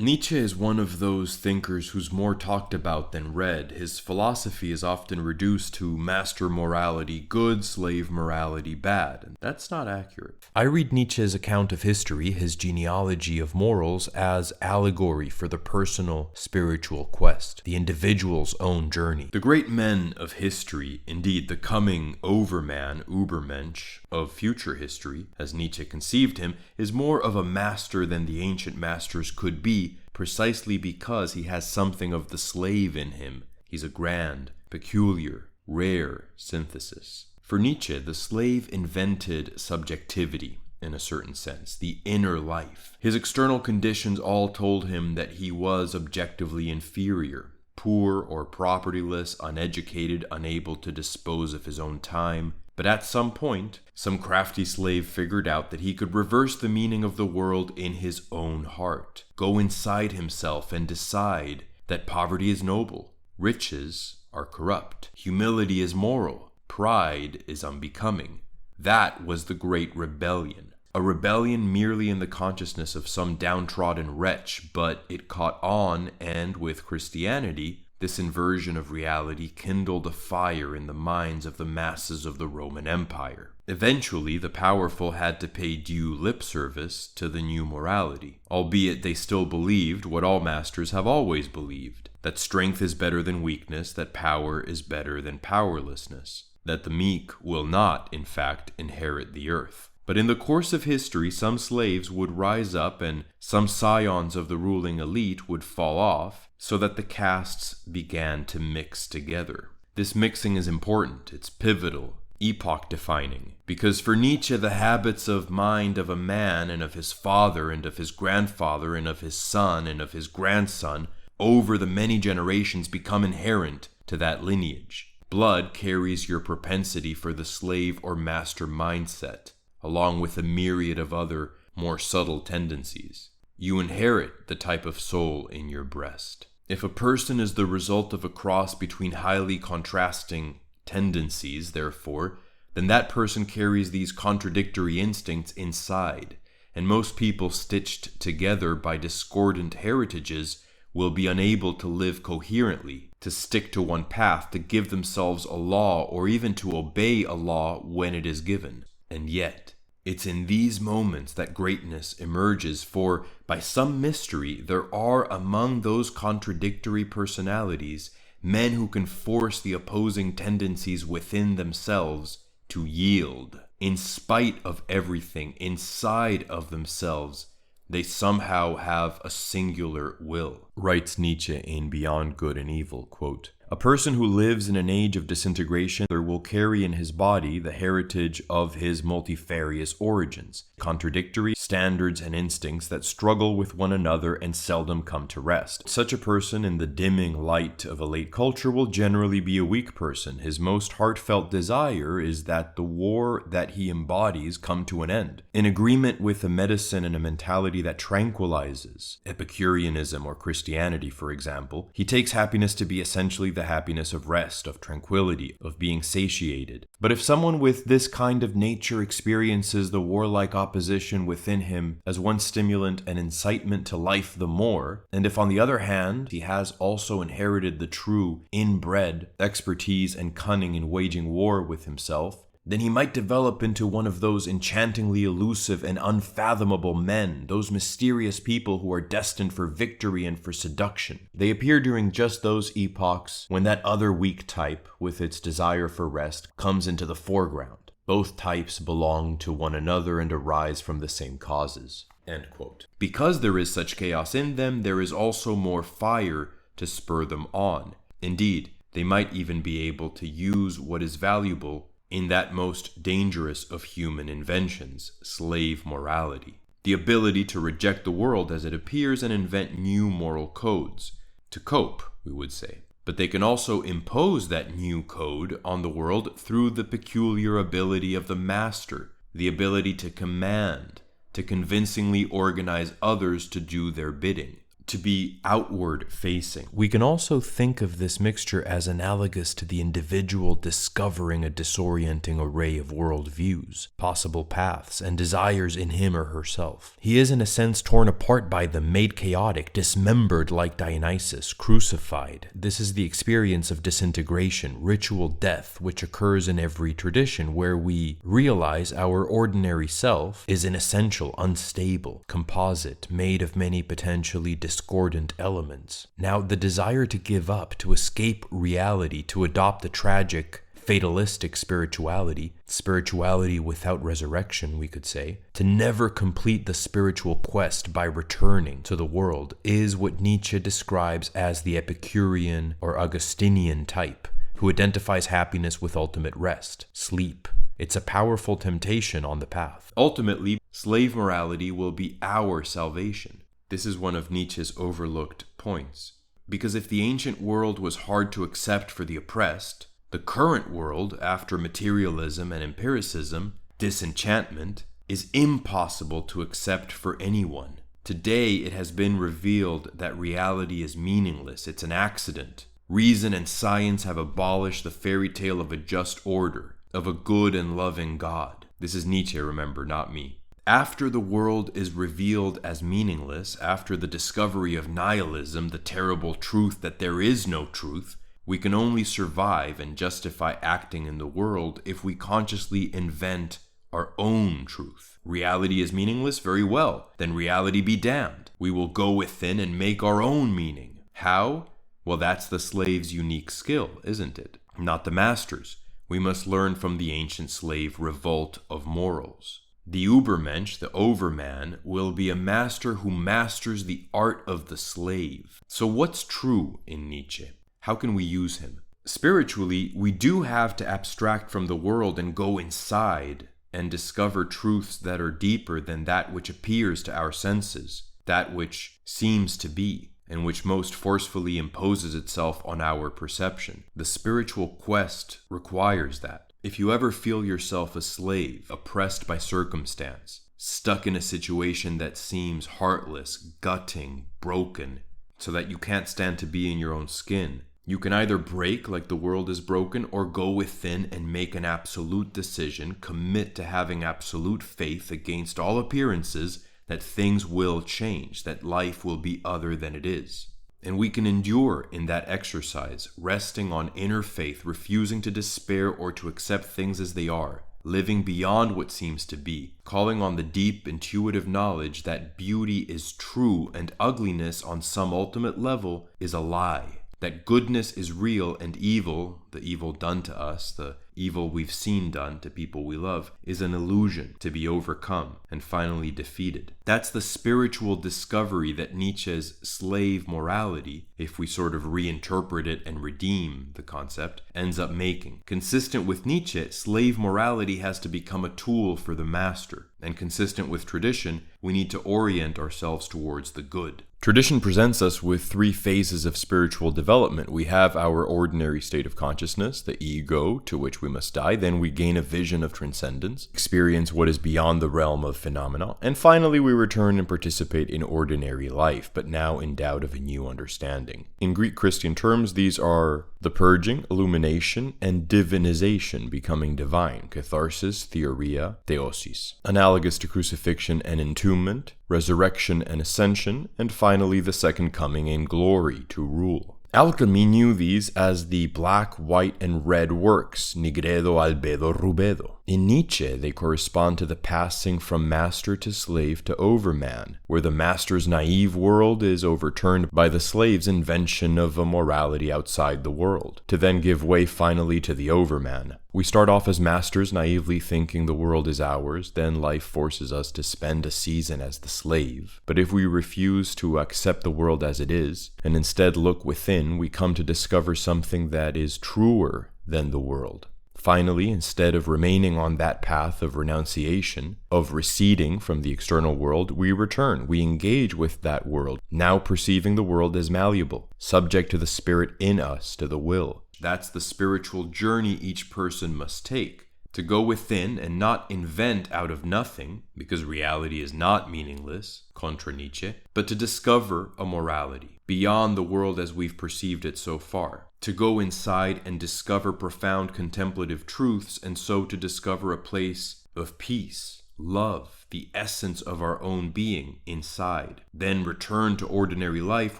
Nietzsche is one of those thinkers who's more talked about than read. His philosophy is often reduced to master morality good, slave morality bad, and that's not accurate. I read Nietzsche's account of history, his genealogy of morals, as allegory for the personal spiritual quest, the individual's own journey. The great men of history, indeed the coming Overman, Übermensch, of future history, as Nietzsche conceived him, is more of a master than the ancient masters could be, precisely because he has something of the slave in him. He's a grand, peculiar, rare synthesis. For Nietzsche, the slave invented subjectivity, in a certain sense, the inner life. His external conditions all told him that he was objectively inferior, poor or propertyless, uneducated, unable to dispose of his own time. But at some point, some crafty slave figured out that he could reverse the meaning of the world in his own heart, go inside himself and decide that poverty is noble, riches are corrupt, humility is moral, pride is unbecoming. That was the great rebellion. A rebellion merely in the consciousness of some downtrodden wretch, but it caught on, and with Christianity, this inversion of reality kindled a fire in the minds of the masses of the Roman Empire. Eventually, the powerful had to pay due lip service to the new morality, albeit they still believed what all masters have always believed, that strength is better than weakness, that power is better than powerlessness, that the meek will not, in fact, inherit the earth. But in the course of history, some slaves would rise up and some scions of the ruling elite would fall off, so that the castes began to mix together. This mixing is important, it's pivotal, epoch-defining, because for Nietzsche the habits of mind of a man and of his father and of his grandfather and of his son and of his grandson over the many generations become inherent to that lineage. Blood carries your propensity for the slave or master mindset, along with a myriad of other, more subtle tendencies. You inherit the type of soul in your breast. If a person is the result of a cross between highly contrasting tendencies, therefore, then that person carries these contradictory instincts inside, and most people stitched together by discordant heritages will be unable to live coherently, to stick to one path, to give themselves a law, or even to obey a law when it is given. And yet, it's in these moments that greatness emerges, for by some mystery there are among those contradictory personalities men who can force the opposing tendencies within themselves to yield. In spite of everything inside of themselves, they somehow have a singular will. Writes Nietzsche in Beyond Good and Evil, quote, "A person who lives in an age of disintegration will carry in his body the heritage of his multifarious origins, contradictory standards and instincts that struggle with one another and seldom come to rest. Such a person, in the dimming light of a late culture, will generally be a weak person. His most heartfelt desire is that the war that he embodies come to an end. In agreement with a medicine and a mentality that tranquilizes, Epicureanism or Christianity, for example, he takes happiness to be essentially the happiness of rest, of tranquility, of being satiated. But if someone with this kind of nature experiences the warlike opposition within him as one stimulant and incitement to life the more, and if on the other hand he has also inherited the true, inbred expertise and cunning in waging war with himself, then he might develop into one of those enchantingly elusive and unfathomable men, those mysterious people who are destined for victory and for seduction. They appear during just those epochs when that other weak type, with its desire for rest, comes into the foreground. Both types belong to one another and arise from the same causes." End quote. Because there is such chaos in them, there is also more fire to spur them on. Indeed, they might even be able to use what is valuable in that most dangerous of human inventions, slave morality. The ability to reject the world as it appears and invent new moral codes. To cope, we would say. But they can also impose that new code on the world through the peculiar ability of the master, the ability to command, to convincingly organize others to do their bidding. to be outward facing. We can also think of this mixture as analogous to the individual discovering a disorienting array of worldviews, possible paths, and desires in him or herself. He is in a sense torn apart by them, made chaotic, dismembered like Dionysus, crucified. This is the experience of disintegration, ritual death, which occurs in every tradition, where we realize our ordinary self is an essential, unstable composite made of many potentially discordant elements. Now, the desire to give up, to escape reality, to adopt the tragic, fatalistic spirituality without resurrection, we could say, to never complete the spiritual quest by returning to the world, is what Nietzsche describes as the Epicurean or Augustinian type, who identifies happiness with ultimate rest, sleep. It's a powerful temptation on the path. Ultimately, slave morality will be our salvation. This is one of Nietzsche's overlooked points. Because if the ancient world was hard to accept for the oppressed, the current world, after materialism and empiricism, disenchantment, is impossible to accept for anyone. Today, it has been revealed that reality is meaningless. It's an accident. Reason and science have abolished the fairy tale of a just order, of a good and loving God. This is Nietzsche, remember, not me. After the world is revealed as meaningless, after the discovery of nihilism, the terrible truth that there is no truth, we can only survive and justify acting in the world if we consciously invent our own truth. Reality is meaningless? Very well. Then reality be damned. We will go within and make our own meaning. How? Well, that's the slave's unique skill, isn't it? Not the master's. We must learn from the ancient slave revolt of morals. The Übermensch, the Overman, will be a master who masters the art of the slave. So what's true in Nietzsche? How can we use him? Spiritually, we do have to abstract from the world and go inside and discover truths that are deeper than that which appears to our senses, that which seems to be, and which most forcefully imposes itself on our perception. The spiritual quest requires that. If you ever feel yourself a slave, oppressed by circumstance, stuck in a situation that seems heartless, gutting, broken, so that you can't stand to be in your own skin, you can either break like the world is broken or go within and make an absolute decision, commit to having absolute faith against all appearances that things will change, that life will be other than it is. And we can endure in that exercise, resting on inner faith, refusing to despair or to accept things as they are, living beyond what seems to be, calling on the deep intuitive knowledge that beauty is true and ugliness on some ultimate level is a lie, that goodness is real and evil, the evil done to us, the evil we've seen done to people we love, is an illusion to be overcome and finally defeated. That's the spiritual discovery that Nietzsche's slave morality, if we sort of reinterpret it and redeem the concept, ends up making. Consistent with Nietzsche, slave morality has to become a tool for the master, and consistent with tradition, we need to orient ourselves towards the good. Tradition presents us with three phases of spiritual development. We have our ordinary state of consciousness, the ego, to which we must die. Then we gain a vision of transcendence, experience what is beyond the realm of phenomena. And finally, we return and participate in ordinary life, but now endowed of a new understanding. In Greek Christian terms, these are the purging, illumination, and divinization, becoming divine, catharsis, theoria, theosis. Analogous to crucifixion and entombment, resurrection and ascension, and finally the second coming in glory to rule. Alchemy knew these as the black, white, and red works, nigredo, albedo, rubedo. In Nietzsche, they correspond to the passing from master to slave to overman, where the master's naive world is overturned by the slave's invention of a morality outside the world, to then give way finally to the overman. We start off as masters, naively thinking the world is ours, then life forces us to spend a season as the slave. But if we refuse to accept the world as it is, and instead look within, we come to discover something that is truer than the world. Finally, instead of remaining on that path of renunciation, of receding from the external world, we return, we engage with that world, now perceiving the world as malleable, subject to the spirit in us, to the will. That's the spiritual journey each person must take. to go within and not invent out of nothing, because reality is not meaningless, contra Nietzsche, but to discover a morality beyond the world as we've perceived it so far, to go inside and discover profound contemplative truths, and so to discover a place of peace, love, the essence of our own being inside, then return to ordinary life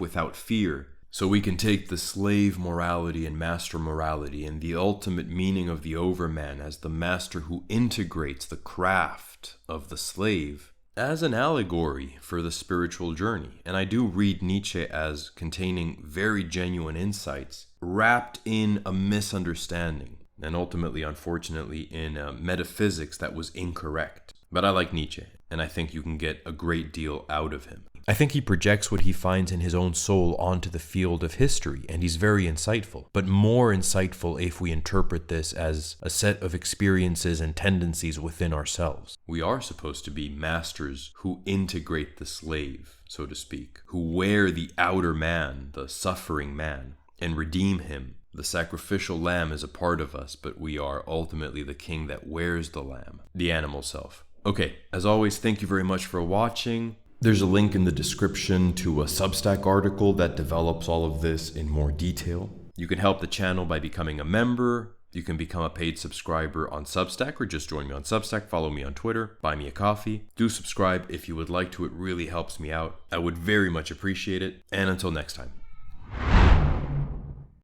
without fear, so we can take the slave morality and master morality and the ultimate meaning of the Overman as the master who integrates the craft of the slave as an allegory for the spiritual journey. And I do read Nietzsche as containing very genuine insights wrapped in a misunderstanding, and ultimately, unfortunately, in metaphysics that was incorrect. But I like Nietzsche, and I think you can get a great deal out of him. I think he projects what he finds in his own soul onto the field of history, and he's very insightful, but more insightful if we interpret this as a set of experiences and tendencies within ourselves. We are supposed to be masters who integrate the slave, so to speak, who wear the outer man, the suffering man, and redeem him. The sacrificial lamb is a part of us, but we are ultimately the king that wears the lamb, the animal self. Okay, as always, thank you very much for watching. There's a link in the description to a Substack article that develops all of this in more detail. You can help the channel by becoming a member. You can become a paid subscriber on Substack, or just join me on Substack, follow me on Twitter, buy me a coffee. Do subscribe if you would like to, it really helps me out. I would very much appreciate it. And until next time.